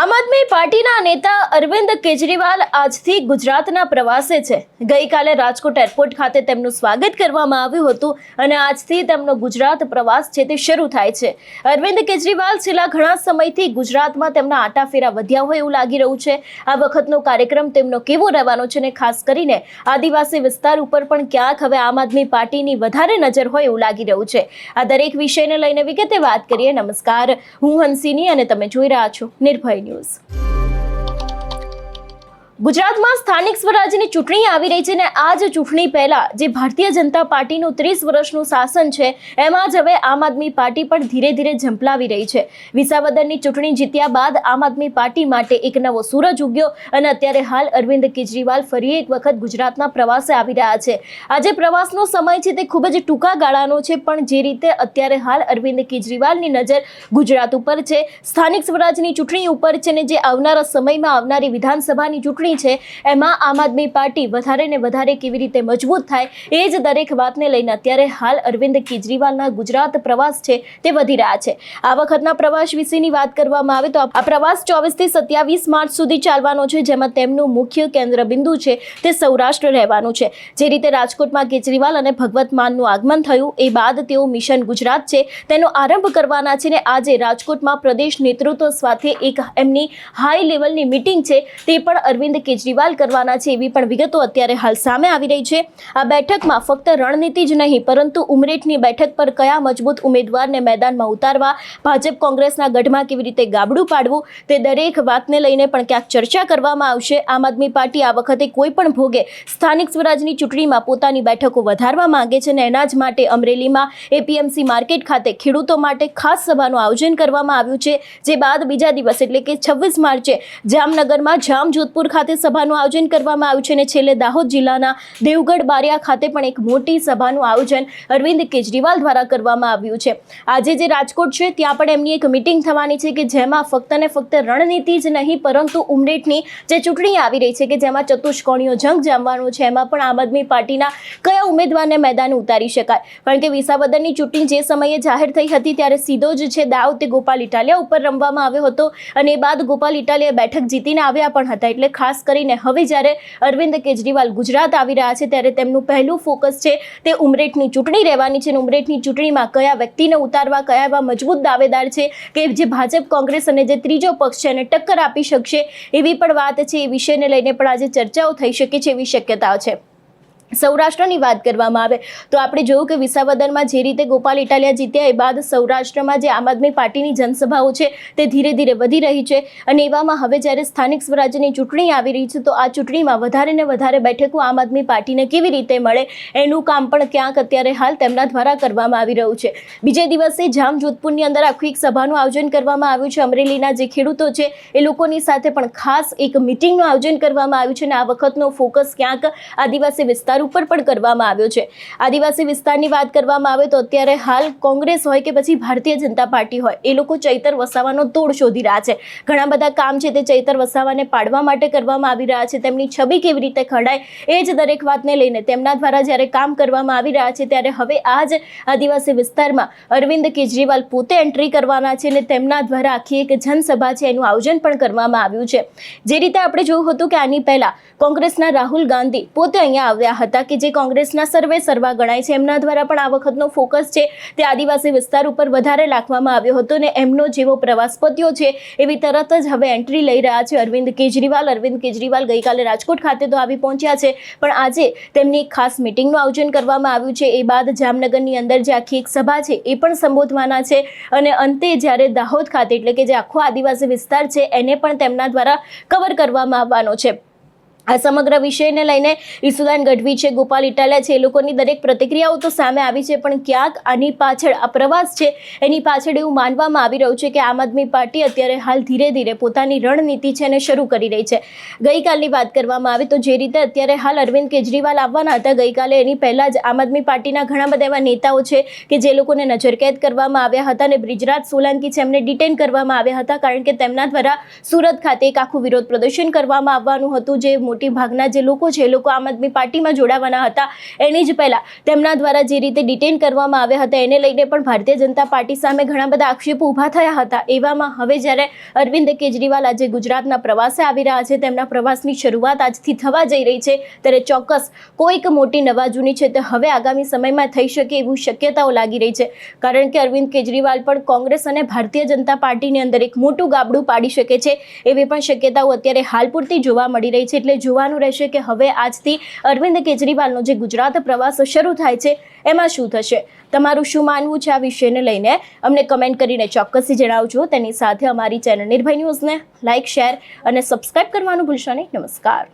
આમ આદમી પાર્ટીના નેતા અરવિંદ કેજરીવાલ આજથી ગુજરાતના પ્રવાસે છે। ગઈકાલે રાજકોટ એરપોર્ટ ખાતે તેમનું સ્વાગત કરવામાં આવ્યું હતું અને આજથી તેમનો ગુજરાત પ્રવાસ છે તે શરૂ થાય છે। અરવિંદ કેજરીવાલ છેલ્લા ઘણા સમયથી ગુજરાતમાં તેમના આટાફેરા વધ્યા હોય એવું લાગી રહ્યું છે। આ વખતનો કાર્યક્રમ તેમનો કેવો રહેવાનો છે અને ખાસ કરીને આદિવાસી વિસ્તાર ઉપર પણ ક્યાંક હવે આમ આદમી પાર્ટીની વધારે નજર હોય એવું લાગી રહ્યું છે। આ દરેક વિષયને લઈને વિગતે વાત કરીએ। નમસ્કાર, હું હંસિની અને તમે જોઈ રહ્યા છો નિર્ભય ન્યૂઝ। ગુજરાતમાં સ્થાનિક સ્વરાજ્યની ચૂંટણી આવી રહી છે ને આ જ ચૂંટણી પહેલા જે ભારતીય જનતા પાર્ટીનું 30 વર્ષનું શાસન છે એમાં જ હવે આમ આદમી પાર્ટી પણ ધીરે ધીરે ઝંપલાવી રહી છે। વિસાવદરની ચૂંટણી જીત્યા બાદ આમ આદમી પાર્ટી માટે એક નવો સૂરજ ઉગ્યો અને અત્યારે હાલ અરવિંદ કેજરીવાલ ફરી એક વખત ગુજરાતના પ્રવાસે આવી રહ્યા છે। આજે પ્રવાસનો સમય છે તે ખૂબ જ ટૂંકા ગાળાનો છે, પણ જે રીતે અત્યારે હાલ અરવિંદ કેજરીવાલની નજર ગુજરાત ઉપર છે, સ્થાનિક સ્વરાજ્યની ચૂંટણી ઉપર છે ને જે આવનારા સમયમાં આવનારી વિધાનસભાની ચૂંટણી છે એમાં આમ આદમી પાર્ટી વધારે ને વધારે કેવી રીતે મજબૂત થાય એ જ દરેક વાતને લઈને અત્યારે હાલ અરવિંદ કેજરીવાલના ગુજરાત પ્રવાસ છે તે વધી રહ્યા છે। આ વખતના પ્રવાસ વિશેની વાત કરવામાં આવે તો આ પ્રવાસ 24 થી 27 માર્ચ સુધી ચાલવાનો છે, જેમાં તેમનું મુખ્ય કેન્દ્ર બિંદુ છે તે સૌરાષ્ટ્ર રહેવાનું છે। જે રીતે રાજકોટમાં કેજરીવાલ અને ભગવત માનનું આગમન થયું એ બાદ તેઓ મિશન ગુજરાત છે તેનો આરંભ કરવાના છે ને આજે રાજકોટમાં પ્રદેશ નેતૃત્વ સાથે એક એમની હાઈ લેવલની મીટિંગ છે તે પણ અરવિંદ કેજરીવાલ કરવાના છે એવી પણ વિગતો અત્યારે હાલ સામે આવી રહી છે। આ બેઠકમાં ફક્ત રણનીતિ જ નહીં પરંતુ ઉમરેઠની બેઠક પર કયા મજબૂત ઉમેદવારને મેદાનમાં ઉતારવા, ભાજપ કોંગ્રેસના ગઢમાં કેવી રીતે ગાબડું પાડવું તે દરેક વાતને લઈને પણ ક્યાંક ચર્ચા કરવામાં આવશે। આમ આદમી પાર્ટી આ વખતે કોઈ પણ ભોગે સ્થાનિક સ્વરાજની ચૂંટણીમાં પોતાની બેઠકો વધારવા માંગે છે અને એના જ માટે અમરેલીમાં એપીએમસી માર્કેટ ખાતે ખેડૂતો માટે ખાસ સભાનું આયોજન કરવામાં આવ્યું છે। જે બાદ બીજા દિવસ એટલે કે 26 માર્ચે જામનગરમાં જામજોધપુર ખાતે સભાનું આયોજન કરવામાં આવ્યું છે અને છેલ્લે દાહોદ જિલ્લાના દેવગઢ બારિયા ખાતે પણ એક મોટી સભાનું આયોજન અરવિંદ કેજરીવાલ દ્વારા કરવામાં આવ્યું છે। આજે જે રાજકોટ છે ત્યાં પણ એમની એક મીટિંગ થવાની છે કે જેમાં ફક્ત ને ફક્ત રણનીતિ જ નહીં પરંતુ ઉમરેઠની જે ચૂંટણી આવી રહી છે કે જેમાં ચતુષ્કોણીય જંગ જામવાનો છે એમાં પણ આમ આદમી પાર્ટીના કયા ઉમેદવારને મેદાને ઉતારી શકાય, કારણ કે વિસાવદરની ચૂંટણી જે સમયે જાહેર થઈ હતી ત્યારે સીધો જ છે દાવ તે ગોપાલ ઇટાલિયા ઉપર રમવામાં આવ્યો હતો અને એ બાદ ગોપાલ ઇટાલિયા બેઠક જીતીને આવ્યા પણ હતા। એટલે ખાસ કરીને હવે જ્યારે અરવિંદ કેજરીવાલ ગુજરાત આવી રહ્યા છે ત્યારે તેમનું પહેલું ફોકસ છે તે ઉમરેઠની ચૂંટણી રહેવાની છે અને ઉમરેઠની ચૂંટણીમાં કયા વ્યક્તિને ઉતારવા, કયા એવા મજબૂત દાવેદાર છે કે જે ભાજપ કોંગ્રેસ અને જે ત્રીજો પક્ષ છે એને ટક્કર આપી શકશે એવી પણ વાત છે। એ વિષયને લઈને પણ આજે ચર્ચાઓ થઈ શકે છે એવી શક્યતાઓ છે। સૌરાષ્ટ્રની વાત કરવામાં આવે તો આપણે જોયું કે વિસાવદરમાં જે રીતે ગોપાલ ઇટાલિયા જીત્યા એ બાદ સૌરાષ્ટ્રમાં જે આમ આદમી પાર્ટીની જનસભાઓ છે તે ધીરે ધીરે વધી રહી છે અને એવામાં હવે જ્યારે સ્થાનિક સ્વરાજ્યની ચૂંટણી આવી રહી છે તો આ ચૂંટણીમાં વધારે ને વધારે બેઠકો આમ આદમી પાર્ટીને કેવી રીતે મળે એનું કામ પણ ક્યાંક અત્યારે હાલ તેમના દ્વારા કરવામાં આવી રહ્યું છે। બીજે દિવસે જામજોધપુરની અંદર આખી એક સભાનું આયોજન કરવામાં આવ્યું છે। અમરેલીના જે ખેડૂતો છે એ લોકોની સાથે પણ ખાસ એક મિટિંગનું આયોજન કરવામાં આવ્યું છે અને આ વખતનો ફોકસ ક્યાંક આદિવાસી વિસ્તાર ઉપર પણ કરવામાં આવ્યો છે। આદિવાસી વિસ્તારની વાત કરવામાં આવે તો અત્યારે હાલ કોંગ્રેસ હોય કે પછી ભારતીય જનતા પાર્ટી હોય એ લોકો ચૈતર વસાવાનો તોડ શોધી રહ્યા છે। ઘણા બધા કામ છે તે ચૈતર વસાવાને પાડવા માટે કરવામાં આવી રહ્યા છે। તેમની છબી કેવી રીતે ખડાય એ જ દરેક વાતને લઈને તેમના દ્વારા જ્યારે કામ કરવામાં આવી રહ્યા છે ત્યારે હવે આ જ આદિવાસી વિસ્તારમાં અરવિંદ કેજરીવાલ પોતે એન્ટ્રી કરવાના છે અને તેમના દ્વારા આખી એક જનસભા છે એનું આયોજન પણ કરવામાં આવ્યું છે। જે રીતે આપણે જોયું હતું કે આની પહેલા કોંગ્રેસના રાહુલ ગાંધી પોતે અહીંયા આવ્યા હતા કે જે કોંગ્રેસના સર્વે સર્વા ગણાય છે, એમના દ્વારા પણ આ વખતનો ફોકસ છે તે આદિવાસી વિસ્તાર ઉપર વધારે રાખવામાં આવ્યો હતો ને એમનો જેવો પ્રવાસ પત્યો છે એવી તરત જ હવે એન્ટ્રી લઈ રહ્યા છે અરવિંદ કેજરીવાલ। અરવિંદ કેજરીવાલ ગઈકાલે રાજકોટ ખાતે તો આવી પહોંચ્યા છે પણ આજે તેમની એક ખાસ મિટિંગનું આયોજન કરવામાં આવ્યું છે। એ બાદ જામનગરની અંદર જે આખી એક સભા છે એ પણ સંબોધવાના છે અને અંતે જ્યારે દાહોદ ખાતે એટલે કે જે આખો આદિવાસી વિસ્તાર છે એને પણ તેમના દ્વારા કવર કરવામાં આવવાનો છે। આ સમગ્ર વિષયને લઈને ઈસુદાન ગઢવી છે, ગોપાલ ઇટાલિયા છે, એ લોકોની દરેક પ્રતિક્રિયાઓ તો સામે આવી છે પણ ક્યાંક આની પાછળ આ પ્રવાસ છે એની પાછળ એવું માનવામાં આવી રહ્યું છે કે આમ આદમી પાર્ટી અત્યારે હાલ ધીરે ધીરે પોતાની રણનીતિ છે એને શરૂ કરી રહી છે। ગઈકાલની વાત કરવામાં આવે તો જે રીતે અત્યારે હાલ અરવિંદ કેજરીવાલ આવવાના હતા ગઈકાલે એની પહેલાં જ આમ આદમી પાર્ટીના ઘણા બધા એવા નેતાઓ છે કે જે લોકોને નજરકેદ કરવામાં આવ્યા હતા અને બ્રિજરાજ સોલંકી છે એમને ડિટેન કરવામાં આવ્યા હતા કારણ કે તેમના દ્વારા સુરત ખાતે એક આખું વિરોધ પ્રદર્શન કરવામાં આવવાનું હતું જે મોટી ભાગના જે લોકો છે એ લોકો આમ આદમી પાર્ટીમાં જોડાવાના હતા. એની જ પહેલાં તેમના દ્વારા જે રીતે ડિટેન કરવામાં આવ્યા હતા એને લઈને પણ ભારતીય જનતા પાર્ટી સામે ઘણા બધા આક્ષેપો ઊભા થયા હતા. એવામાં હવે જ્યારે અરવિંદ કેજરીવાલ આજે ગુજરાતના પ્રવાસે આવી રહ્યા છે, તેમના પ્રવાસની શરૂઆત આજથી થવા જઈ રહી છે, ત્યારે ચોક્કસ કોઈક મોટી નવાજૂની છે તે હવે આગામી સમયમાં થઈ શકે એવી શક્યતાઓ લાગી રહી છે. કારણ કે અરવિંદ કેજરીવાલ પણ કોંગ્રેસ અને ભારતીય જનતા પાર્ટીની અંદર એક મોટું ગાબડું પાડી શકે છે એવી પણ શક્યતાઓ અત્યારે હાલ પૂરતી જોવા મળી રહી છે. એટલે જોવાનું રહેશે કે હવે આજથી અરવિંદ કેજરીવાલનો જે ગુજરાત પ્રવાસ શરૂ થાય છે એમાં શું થશે. તમારું શું માનવું છે આ વિષયને લઈને અમને કમેન્ટ કરીને ચોક્કસથી જણાવજો. તેની સાથે અમારી ચેનલ નિર્ભય ન્યૂઝને લાઇક, શેર અને સબસ્ક્રાઇબ કરવાનું ભૂલશો નહીં. નમસ્કાર.